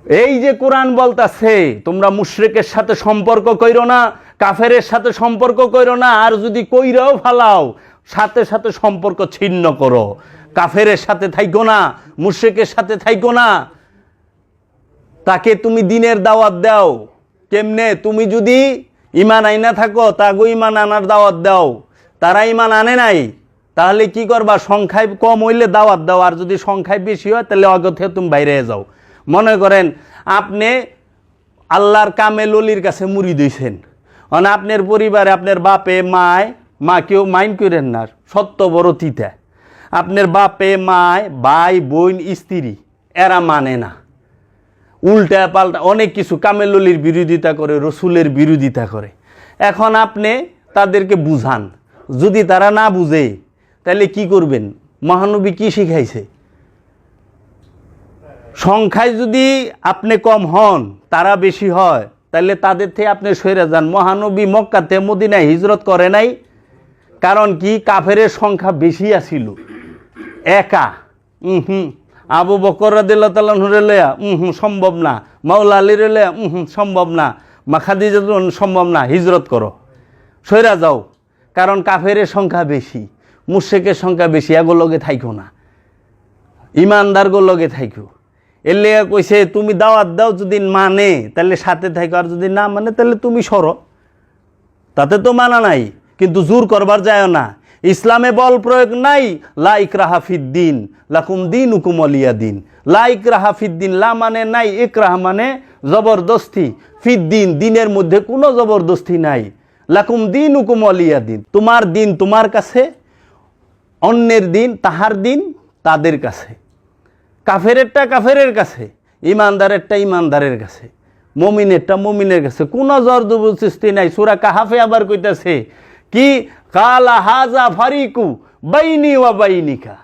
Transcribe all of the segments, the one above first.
এই যে কোরআন বলতাছে তোমরা মুশরিকের সাথে সম্পর্ক কইরো না, কাফেরের সাথে সম্পর্ক কইরো না, আর যদি কইরাও ফালাও সাথে সাথে সম্পর্ক ছিন্ন করো, কাফেরের সাথে থাইকো না, মুশরিকের সাথে থাইকো না। তাকে তুমি দিনের দাওয়াত দাও। কেমনে? তুমি যদি ঈমান আইনা থাকো তাগো ঈমান আনার দাওয়াত দাও, তারা ঈমান আনে নাই, তাহলে কি করবা? সংখ্যায় কম হইলে দাওয়াত দাও, আর যদি সংখ্যায় বেশি হয় তাহলে অগথে তুমি বাইরে যাও। মনে করেন আপনি আল্লাহর কামেল ওলির কাছে মুরিদ হইছেন, মানে আপনার পরিবারে আপনার বাপে মায়, মা কেউ মাইন্ড করেন না, সত্য বড় তিতা, আপনার বাপে মায় ভাই বোন স্ত্রী এরা মানে না, উল্টা পাল্টা অনেক কিছু কামেল ওলির বিরোধিতা করে, রসুলের বিরোধিতা করে। এখন আপনি তাদেরকে বুঝান, যদি তারা না বুঝে তাহলে কি করবেন? মহানবী কি শিখাইছে? সংখ্যায় যদি আপনি কম হন তারা বেশি হয় তাহলে তাদের থেকে আপনি সরে যান। মহানবী মক্কাতে মদিনায় হিজরত করে নাই, কারণ কি? কাফেরের সংখ্যা বেশি আছিল, একা। আবু বকর রাদিয়াল্লাহু তাআলা আনহুরে লয়া সম্ভব না, মাওলা আলীর লয়া সম্ভব না, মা খাদিজা সম্ভব না, হিজরত করো, সইরা যাও, কারণ কাফেরের সংখ্যা বেশি, মুশরিকের সংখ্যা বেশি, এগুলো লগে থাইকো না, ইমানদারগুলো লগে থাইকো। এর লেগে কইছে তুমি দাওয়াত দাও, যদি মানে তাহলে সাথে থাইকো, আর যদি না মানে তাহলে তুমি সরো, তাতে তো মানা নাই, কিন্তু জোর করবার যায় না। ইসলামে বল প্রয়োগ নাই। লা ইকরাহা ফিদ্দিন লাকুম দীনুকুম ওয়ালিয়া দিন। লা ইকরাহা ফিদ্দিন, লা মানে নাই, ইকরাহ মানে জবরদস্তি, ফিদ্দিন দিনের মধ্যে কোনো জবরদস্তি নাই, লাকুম দীনুকুম ওয়ালিয়া দিন, তোমার দিন তোমার কাছে, অন্যের দিন তাহার দিন তাদের কাছে, কাফেরেরটা কাফেরের কাছে, ইমানদারেরটা ইমানদারের কাছে, মুমিনেরটা মুমিনের কাছে, কোনো জবরদস্তি নাই। সূরা কাহাফে আবার কইতাছে কি? কালা হাজা ফারিকু বাইনি ওয়া বাইনিকা,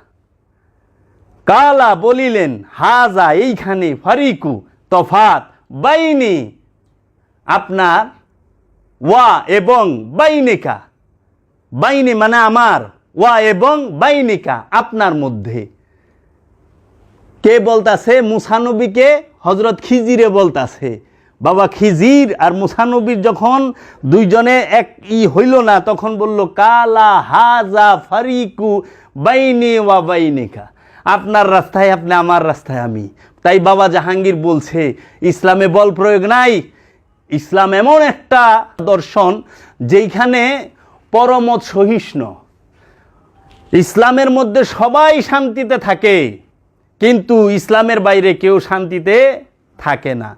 কালা বলিলেন, হাজা এইখানে, ফারিকু তফাত, বাইনি আপনার, ওয়া এবং, বাইনিকা বাইনি মানে আমার, ওয়া এবং, বাইনিকা আপনার মধ্যে। কে বলতাছে? মুসা নবীকে হযরত খিজিরে বলতাছে। বাবা খিজির আর মুসা নবীর যখন দুইজনে এক হইল না, তখন বলল কালা হাজা ফারিকু বাইনি ওয়া বাইনিকা, আপনার রাস্তায় আপনি, আমার রাস্তায় আমি। তাই বাবা জাহাঙ্গীর বলছে ইসলামে বল প্রয়োগ নাই। ইসলাম এমন একটা দর্শন যেখানে পরমত সহিষ্ণু, ইসলামের মধ্যে সবাই শান্তিতে থাকে, কিন্তু ইসলামের বাইরে কেউ শান্তিতে থাকে না।